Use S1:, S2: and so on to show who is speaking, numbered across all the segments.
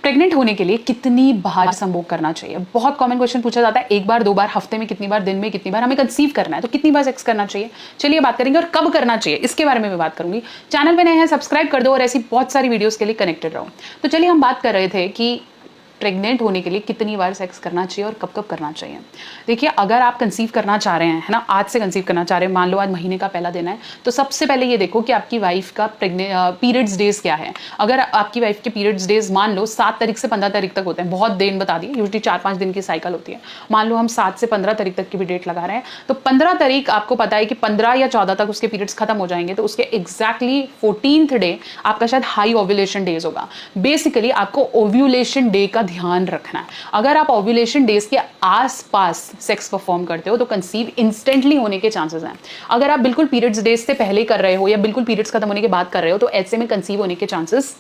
S1: Pregnant होने के लिए कितनी बार संभोग करना चाहिए? बहुत कॉमन क्वेश्चन पूछा जाता है, एक बार, दो बार, हफ्ते में कितनी बार, दिन में कितनी बार, हमें कंसीव करना है तो कितनी बार सेक्स करना चाहिए। चलिए बात करेंगे और कब करना चाहिए इसके बारे में मैं बात करूंगी। चैनल पे नए हैं सब्सक्राइब कर दो और ऐसी बहुत सारी वीडियोस के लिए कनेक्टेड रहो। तो चलिए हम बात कर रहे थे कि प्रेग्नेंट होने के लिए कितनी बार सेक्स करना चाहिए और कब कब करना चाहिए। देखिए, अगर आप कंसीव करना चाह रहे हैं, है ना, आज से कंसीव करना चाह रहे हैं, मान लो आज महीने का पहला दिन है, तो सबसे पहले ये देखो कि आपकी वाइफ का पीरियड्स डेज क्या है। अगर आपकी वाइफ के पीरियड्स डेज मान लो 7 तारीख से 15 तारीख तक होते हैं, बहुत दिन बता दी, यूजली 4-5 दिन की साइकिल होती है, मान लो हम 7 से 15 तारीख तक की भी डेट लगा रहे हैं, तो 15 तारीख आपको पता है कि 15 या 14 तक उसके पीरियड्स खत्म हो जाएंगे, तो उसके एग्जैक्टली 14th डे आपका शायद हाई ओव्यूलेशन डेज होगा। बेसिकली आपको ओव्यूलेशन डे का ध्यान रखना है। अगर आप ओव्यूलेशन डेज के आसपास सेक्स परफॉर्म करते हो तो कंसीव इंस्टेंटली होने के चांसेस हैं। अगर आप बिल्कुल पीरियड्स डेज से पहले कर रहे हो या बिल्कुल पीरियड्स खत्म होने के बाद कर रहे हो तो ऐसे में कंसीव होने के चांसेस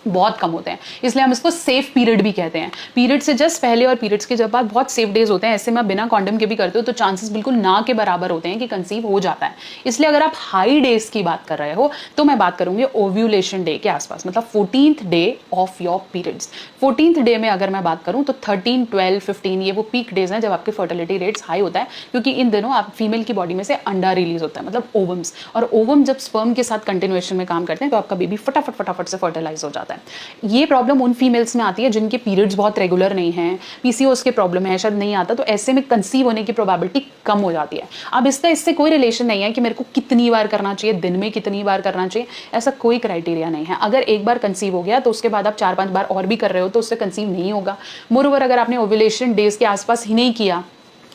S1: बहुत कम होते हैं। इसलिए हम इसको सेफ पीरियड भी कहते हैं। पीरियड से जस्ट पहले और पीरियड्स के जब बाद बहुत सेफ डेज होते हैं, ऐसे में आप बिना कॉन्डम के भी करते हो तो चांसेस बिल्कुल ना के बराबर होते हैं कि कंसीव हो जाता है। इसलिए अगर आप हाई डेज की बात कर रहे हो तो मैं बात करूंगी ओव्यूलेशन डे के आसपास, मतलब 14th day of your periods. 14th day में अगर मैं बात करूं तो 13, 12, 15 ये वो पीक डेज हैं जब आपके फर्टिलिटी रेट्स हाई होता है, क्योंकि इन दिनों आप फीमेल की बॉडी में से अंडा रिलीज होता है, मतलब ओवम्स, और ओवम जब स्पर्म के साथ कंटिन्यूएशन में काम करते हैं तो आपका बेबी फटाफट से फर्टिलाइज हो जाता है। ये प्रॉब्लम उन फीमेल्स में आती है जिनके पीरियड्स बहुत रेगुलर नहीं है, पीसीओएस के प्रॉब्लम है, शायद नहीं आता, तो ऐसे में कंसीव होने की प्रोबेबिलिटी कम हो जाती है। अब इससे कोई रिलेशन नहीं है कि मेरे को कितनी बार करना चाहिए, दिन में कितनी बार करना चाहिए, ऐसा कोई क्राइटेरिया नहीं है। अगर एक बार कंसीव हो गया तो उसके बाद आप 4-5 बार और भी कर रहे हो तो उससे कंसीव नहीं होगा। मोरओवर अगर आपने ओव्यूलेशन डेज के आसपास ही नहीं किया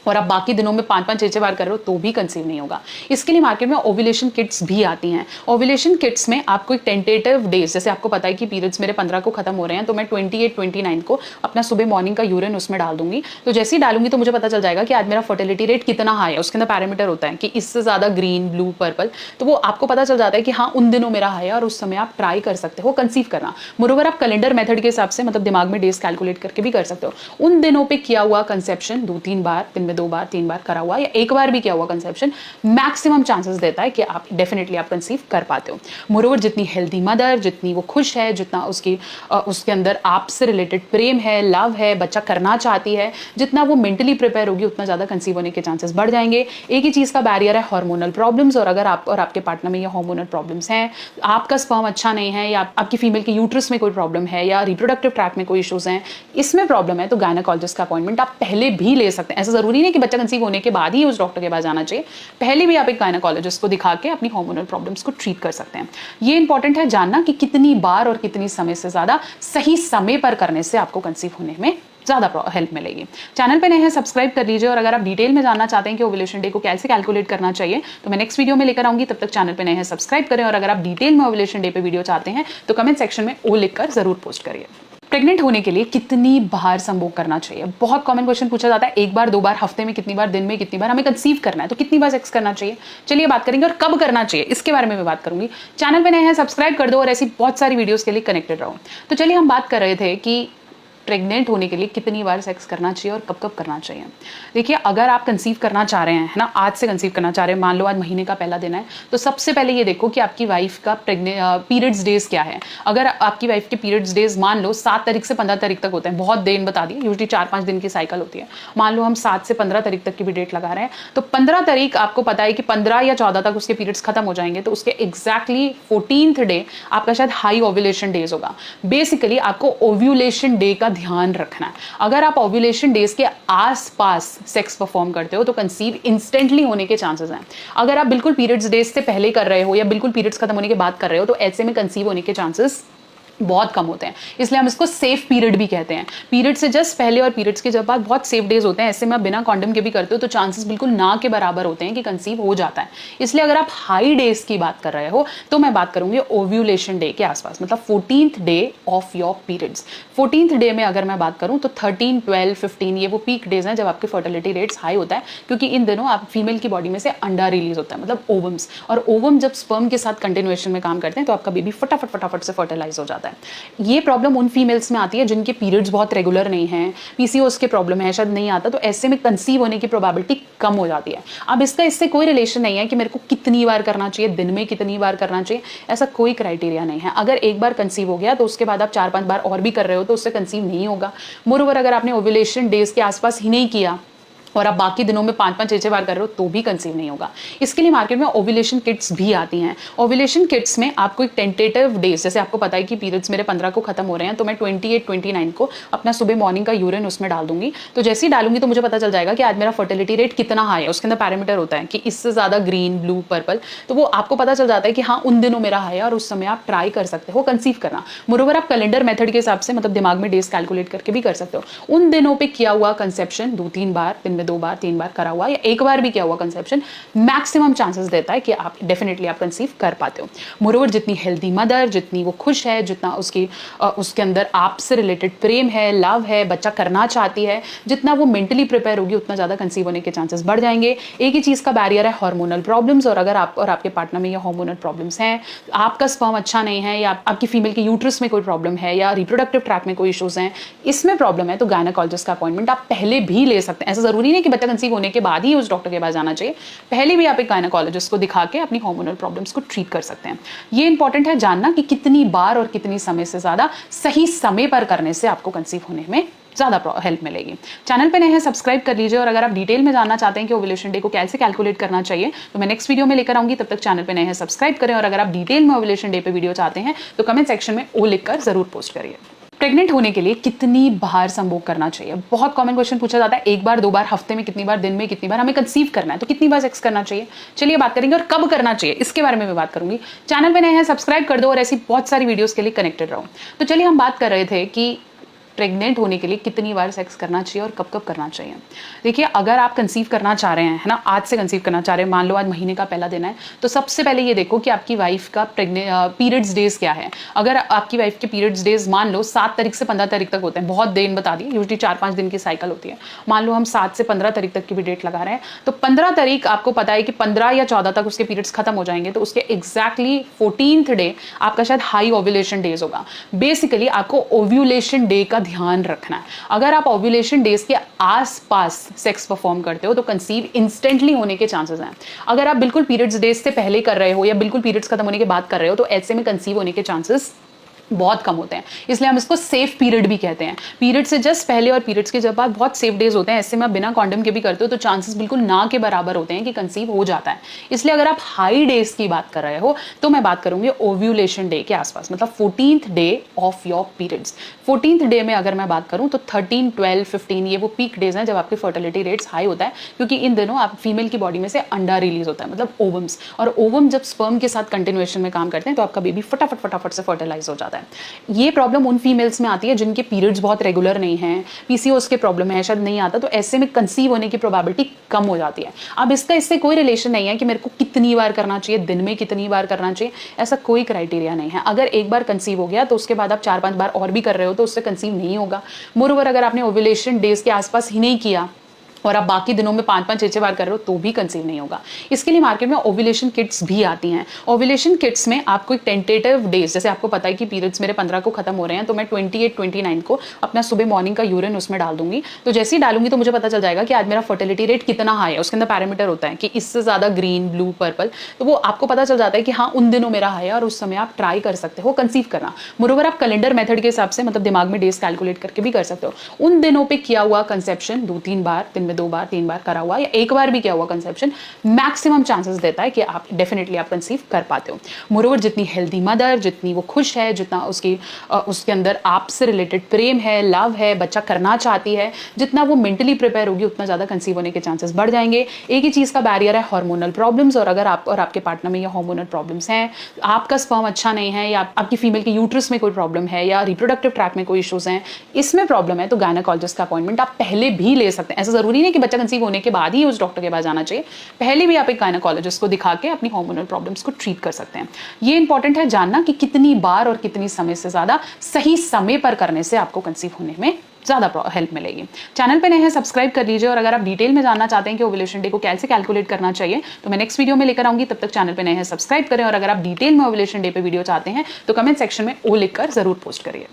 S1: और आप बाकी दिनों में 5-5, 6-6 बार कर रहे हो तो भी कंसीव नहीं होगा। इसके लिए मार्केट में ओव्यूलेशन किट्स भी आती हैं। ओव्यूलेशन किट्स में आपको एक टेंटेटिव डेज, जैसे आपको पता है कि पीरियड्स मेरे 15 को खत्म हो रहे हैं तो मैं 28, 29 को अपना सुबह मॉर्निंग का यूरिन उसमें डाल दूंगी। तो जैसे ही डालूंगी तो मुझे पता चल जाएगा कि आज मेरा फर्टिलिटी रेट कितना हाई है। उसके अंदर पैरामीटर होता है कि इससे ज्यादा ग्रीन, ब्लू, पर्पल, तो वो आपको पता चल जाता है कि हाँ उन दिनों मेरा हाई है और उस समय आप ट्राई कर सकते हो कंसीव करना। मोरओवर आप कैलेंडर मेथड के हिसाब से, मतलब दिमाग में डेज कैलकुलेट करके भी कर सकते हो। उन दिनों पे किया हुआ कंसेप्शन 2-3 बार, दिन में 2 बार, 3 बार करा हुआ या एक बार भी किया हुआ कंसेप्शन मैक्सिमम चांसेस देता है कि आप डेफिनेटली आप कंसीव कर पाते हो। मोरओवर जितनी हेल्दी मदर, जितनी वो खुश है, जितना उसके अंदर आपसे रिलेटेड प्रेम है, लव है, बच्चा करना चाहती है, जितना वो मेंटली प्रिपेयर होगी उतना ज्यादा कंसीव होने के चांसेस बढ़ जाएंगे। एक ही चीज का बैरियर है, हार्मोनल प्रॉब्लम्स, और अगर आप और आपके पार्टनर में ये हार्मोनल प्रॉब्लम्स हैं, आपका स्पर्म अच्छा नहीं है या आपकी फीमेल के यूट्रस में कोई प्रॉब्लम है या रिप्रोडक्टिव ट्रैक में कोई इश्यूज हैं, इसमें प्रॉब्लम है, तो गायनेकोलॉजिस्ट का अपॉइंटमेंट आप पहले भी ले सकते हैं। ऐसा जरूरी नहीं कि बच्चा कंसीव होने के बाद ही उस डॉक्टर के पास जाना चाहिए, पहले भी आप एक गायनेकोलॉजिस्ट को दिखा के अपनी हार्मोनल प्रॉब्लम्स को ट्रीट कर सकते हैं। ये इंपॉर्टेंट है जानना कि कितनी बार और कितनी समय से ज्यादा सही समय पर करने से आपको कंसीव होने में ज्यादा हेल्प मिलेगी। चैनल पे नए हैं सब्सक्राइब कर लीजिए, और अगर आप डिटेल में जानना चाहते हैं कि ओव्यूलेशन डे को कैसे कैलकुलेट करना चाहिए तो मैं नेक्स्ट वीडियो में लेकर आऊंगी। तब तक चैनल पे नए हैं सब्सक्राइब करें, और अगर आप डिटेल में ओव्यूलेशन डे पे वीडियो चाहते हैं तो कमेंट सेक्शन में ओ लिखकर जरूर पोस्ट करिए। प्रेग्नेंट होने के लिए कितनी बार संभोग करना चाहिए? बहुत कॉमन क्वेश्चन पूछा जाता है, एक बार, दो बार, हफ्ते में कितनी बार, दिन में कितनी बार, हमें कंसीव करना है तो कितनी बार सेक्स करना चाहिए। चलिए बात करेंगे और कब करना चाहिए इसके बारे में मैं बात करूंगी। चैनल पे नए हैं सब्सक्राइब कर दो और ऐसी बहुत सारी वीडियोस के लिए कनेक्टेड रहो। तो चलिए हम बात कर रहे थे कि प्रेग्नेंट होने के लिए कितनी बार सेक्स करना चाहिए और कब कब करना चाहिए। देखिए, अगर आप कंसीव करना चाह रहे हैं, है ना, आज से कंसीव करना चाह रहे हैं, मान लो आज महीने का पहला दिन है, तो सबसे पहले ये देखो कि आपकी वाइफ का पीरियड्स डेज क्या है। अगर आपकी वाइफ के पीरियड्स डेज मान लो 7 तारीख से 15 तारीख तक होते हैं, बहुत दिन बता दी, यूजली 4-5 दिन की साइकिल होती है, मान लो हम 7 से 15 तारीख तक की भी डेट लगा रहे हैं, तो 15 तारीख आपको पता है कि 15 या 14 तक उसके पीरियड्स खत्म हो जाएंगे, तो उसके एग्जैक्टली 14th डे आपका शायद हाई ओव्यूलेशन डेज होगा। बेसिकली आपको ओव्यूलेशन डे का ध्यान रखना है। अगर आप ओव्यूलेशन डेज के आसपास सेक्स परफॉर्म करते हो तो कंसीव इंस्टेंटली होने के चांसेस हैं। अगर आप बिल्कुल पीरियड्स डेज से पहले कर रहे हो या बिल्कुल पीरियड्स खत्म होने के बाद कर रहे हो तो ऐसे में कंसीव होने के चांसेस बहुत कम होते हैं। इसलिए हम इसको सेफ पीरियड भी कहते हैं। पीरियड से जस्ट पहले और पीरियड्स के जब बाद बहुत सेफ डेज होते हैं, ऐसे में आप बिना कॉन्डम के भी करते हो तो चांसेस बिल्कुल ना के बराबर होते हैं कि कंसीव हो जाता है। इसलिए अगर आप हाई डेज की बात कर रहे हो तो मैं बात करूंगी ओव्यूलेशन डे के आसपास, मतलब 14th day of your periods. 14th day में अगर मैं बात करूं तो 13, 12, 15 ये वो पीक डेज हैं जब आपके फर्टिलिटी रेट्स हाई होता है, क्योंकि इन दिनों आप फीमेल की बॉडी में से अंडा रिलीज होता है, मतलब ओवम्स, और ओवम जब स्पर्म के साथ कंटिन्यूएशन में काम करते हैं तो आपका बेबी फटाफट से फर्टिलाइज हो जाता है। है। ये प्रॉब्लम उन फीमेल्स में आती है जिनके पीरियड्स बहुत रेगुलर नहीं है, पीसीओएस के प्रॉब्लम है, शायद नहीं आता, तो ऐसे में कंसीव होने की प्रोबेबिलिटी कम हो जाती है। अब इसका इससे कोई रिलेशन नहीं है कि मेरे को कितनी बार करना चाहिए, दिन में कितनी बार करना चाहिए, ऐसा कोई क्राइटेरिया नहीं है। अगर एक बार कंसीव हो गया तो उसके बाद आप 4-5 बार और भी कर रहे हो तो उससे कंसीव नहीं होगा। मोरओवर अगर आपने ओव्यूलेशन डेज के आसपास ही नहीं किया और आप बाकी दिनों में 5-5, 6-6 बार कर रहे हो तो भी कंसीव नहीं होगा। इसके लिए मार्केट में ओव्यूलेशन किट्स भी आती हैं। ओव्यूलेशन किट्स में आपको एक टेंटेटिव डेज, जैसे आपको पता है कि पीरियड्स मेरे 15 को खत्म हो रहे हैं तो मैं 28, 29 को अपना सुबह मॉर्निंग का यूरिन उसमें डाल दूंगी। तो जैसे ही डालूंगी तो मुझे पता चल जाएगा कि आज मेरा फर्टिलिटी रेट कितना हाई है। उसके अंदर पैरामीटर होता है कि इससे ज़्यादा ग्रीन, ब्लू, पर्पल, तो वो आपको पता चल जाता है कि हाँ उन दिनों मेरा हाई है और उस समय आप ट्राई कर सकते हो कंसीव करना। मोरओवर आप कैलेंडर मेथड के हिसाब से मतलब दिमाग में डेज कैलकुलेट करके भी कर सकते हो। उन दिनों पर किया हुआ कंसेप्शन 2-3 बार, दिन में 2 बार, 3 बार करा हुआ या एक बार भी किया हुआ कंसेप्शन मैक्सिमम चांसेस देता है कि आप डेफिनेटली आप कंसीव कर पाते हो। मोरओवर जितनी हेल्दी मदर, जितनी वो खुश है, जितना उसके अंदर आपसे रिलेटेड प्रेम है, लव है, बच्चा करना चाहती है, जितना वो मेंटली प्रिपेयर होगी उतना ज़्यादा कंसीव होने के चांसेस बढ़ जाएंगे। एक ही चीज़ का बैरियर है, हार्मोनल प्रॉब्लम्स, और अगर आप और आपके पार्टनर में ये हार्मोनल प्रॉब्लम्स हैं, आपका स्पर्म अच्छा नहीं है या आपकी फीमेल के यूट्रस में कोई प्रॉब्लम है या रिप्रोडक्टिव ट्रैक में कोई इश्यूज हैं, इसमें प्रॉब्लम है, तो गायनेकोलॉजिस्ट का अपॉइंटमेंट आप पहले भी ले सकते हैं। ऐसा जरूरी नहीं कि बच्चा कंसीव होने के बाद ही उस डॉक्टर के पास जाना चाहिए, पहले भी आप एक गायनेकोलॉजिस्ट को दिखा के अपनी हार्मोनल प्रॉब्लम्स को ट्रीट कर सकते हैं। ये इंपॉर्टेंट है जानना कि कितनी बार और कितनी समय से ज्यादा सही समय पर करने से आपको कंसीव होने में ज़्यादा हेल्प मिलेगी। चैनल पे नए हैं सब्सक्राइब कर लीजिए, और अगर आप डिटेल में जानना चाहते हैं कि ओव्यूलेशन डे को कैसे कैलकुलेट करना चाहिए तो मैं नेक्स्ट वीडियो में लेकर आऊंगी। तब तक चैनल पे नए हैं सब्सक्राइब करें, और अगर आप डिटेल में ओव्यूलेशन डे पे वीडियो चाहते हैं तो कमेंट सेक्शन में ओ लिखकर जरूर पोस्ट करिए। प्रेग्नेंट होने के लिए कितनी बार संभोग करना चाहिए, बहुत कॉमन क्वेश्चन पूछा जाता है। एक बार, 2 बार, हफ्ते में कितनी बार, दिन में कितनी बार, हमें कंसीव करना है तो कितनी बार सेक्स करना चाहिए, चलिए बात करेंगे। और कब करना चाहिए इसके बारे में मैं बात करूंगी। चैनल पे नए हैं सब्सक्राइब कर दो और ऐसी बहुत सारी वीडियोस के लिए कनेक्टेड रहो। तो चलिए हम बात कर रहे थे कि प्रेग्नेंट होने के लिए कितनी बार सेक्स करना चाहिए और कब कब करना चाहिए। देखिए, अगर आप कंसीव करना चाह रहे हैं, है ना, आज से कंसीव करना चाह रहे हैं, मान लो आज महीने का पहला दिन है, तो सबसे पहले ये देखो कि आपकी वाइफ का पीरियड्स डेज क्या है। अगर आपकी वाइफ के पीरियड्स डेज मान लो 7 तारीख से 15 तारीख तक होते हैं, बहुत दिन बता दी, यूजली 4-5 दिन की साइकिल होती है, मान लो हम 7 से 15 तारीख तक की भी डेट लगा रहे हैं, तो 15 तारीख आपको पता है कि 15 या 14 तक उसके पीरियड्स खत्म हो जाएंगे, तो उसके एग्जैक्टली 14th डे आपका शायद हाई ओव्यूलेशन डेज होगा। बेसिकली आपको ओव्यूलेशन डे का ध्यान रखना है। अगर आप ओव्यूलेशन डेज के आसपास सेक्स परफॉर्म करते हो तो कंसीव इंस्टेंटली होने के चांसेस हैं। अगर आप बिल्कुल पीरियड्स डेज से पहले कर रहे हो या बिल्कुल पीरियड्स खत्म होने के बाद कर रहे हो तो ऐसे में कंसीव होने के चांसेस बहुत कम होते हैं। इसलिए हम इसको सेफ पीरियड भी कहते हैं। पीरियड से जस्ट पहले और पीरियड्स के जब बाद बहुत सेफ डेज होते हैं, ऐसे में आप बिना कॉन्डम के भी करते हो तो चांसेस बिल्कुल ना के बराबर होते हैं कि कंसीव हो जाता है। इसलिए अगर आप हाई डेज की बात कर रहे हो तो मैं बात करूंगी ओव्यूलेशन डे के आसपास, मतलब 14th day of your periods. 14th day में अगर मैं बात करूं तो 13, 12, 15 ये वो पीक डेज हैं जब आपकी फर्टिलिटी रेट्स हाई होता है, क्योंकि इन दिनों आप फीमेल की बॉडी में से अंडा रिलीज होता है, मतलब ओवम्स, और ओवम जब स्पर्म के साथ कंटिन्यूएशन में काम करते हैं तो आपका बेबी फटाफट से फर्टिलाइज हो जाता है। ये प्रॉब्लम उन फीमेल्स में आती है जिनके पीरियड्स बहुत रेगुलर नहीं है, पीसीओएस के प्रॉब्लम है, शायद नहीं आता, तो ऐसे में कंसीव होने की प्रोबेबिलिटी कम हो जाती है। अब इसका इससे कोई रिलेशन नहीं है कि मेरे को कितनी बार करना चाहिए, दिन में कितनी बार करना चाहिए, ऐसा कोई क्राइटेरिया नहीं है। अगर एक बार कंसीव हो गया तो उसके बाद आप 4-5 बार और भी कर रहे हो तो उससे कंसीव नहीं होगा। मोरओवर अगर आपने ओव्यूलेशन डेज के आसपास ही नहीं किया और आप बाकी दिनों में 5-5, 6-6 बार कर रहे हो तो भी कंसीव नहीं होगा। इसके लिए मार्केट में ओव्यूलेशन किट्स भी आती हैं। ओव्यूलेशन किट्स में आपको एक टेंटेटिव डेज, जैसे आपको पता है कि पीरियड्स मेरे 15 को खत्म हो रहे हैं तो मैं 28, 29 को अपना सुबह मॉर्निंग का यूरिन उसमें डाल दूंगी। तो जैसे ही डालूंगी तो मुझे पता चल जाएगा कि आज मेरा फर्टिलिटी रेट कितना हाई है। उसके अंदर पैरामीटर होता है कि इससे ज़्यादा ग्रीन, ब्लू, पर्पल, तो वो आपको पता चल जाता है कि हाँ उन दिनों मेरा हाई है और उस समय आप ट्राई कर सकते हो कंसीव करना। मोरओवर आप कैलेंडर मेथड के हिसाब से मतलब दिमाग में डेज कैलकुलेट करके भी कर सकते हो। उन दिनों पर किया हुआ कंसेप्शन 2-3 बार, दिन में 2 बार, 3 बार करा हुआ या एक बार भी किया हुआ कंसेप्शन मैक्सिमम चांसेस देता है कि आप डेफिनेटली आप कंसीव कर पाते हो। मोरओवर जितनी हेल्दी मदर, जितनी वो खुश है, जितना उसके अंदर आपसे रिलेटेड प्रेम है, लव है, बच्चा करना चाहती है, जितना वो मेंटली प्रिपेयर होगी उतना ज्यादा कंसीव होने के चांसेस बढ़ जाएंगे। एक ही चीज का बैरियर है, हार्मोनल प्रॉब्लम्स, और अगर आप और आपके पार्टनर में ये हार्मोनल प्रॉब्लम्स हैं, आपका स्पर्म अच्छा नहीं है या आपकी फीमेल के यूट्रस में कोई प्रॉब्लम है या रिप्रोडक्टिव ट्रैक में कोई इश्यूज हैं, इसमें प्रॉब्लम है, तो गायनेकोलॉजिस्ट का अपॉइंटमेंट आप पहले भी ले सकते हैं। ऐसा जरूरी नहीं कि बच्चा कंसीव होने के बाद ही उस डॉक्टर के पास जाना चाहिए, पहले भी आप एक गायनेकोलॉजिस्ट को दिखा के अपनी हार्मोनल प्रॉब्लम्स को ट्रीट कर सकते हैं। ये इंपॉर्टेंट है जानना कि कितनी बार और कितनी समय से ज्यादा सही समय पर करने से आपको कंसीव होने में ज़्यादा हेल्प मिलेगी। चैनल पे नए हैं सब्सक्राइब कर लीजिए, और अगर आप डिटेल में जानना चाहते हैं कि ओव्यूलेशन डे को कैसे कैलकुलेट करना चाहिए तो मैं नेक्स्ट वीडियो में लेकर आऊंगी। तब तक चैनल पे नए हैं सब्सक्राइब करें, और अगर आप डिटेल में ओव्यूलेशन डे पे वीडियो चाहते हैं तो कमेंट सेक्शन में ओ लिखकर जरूर पोस्ट करिए।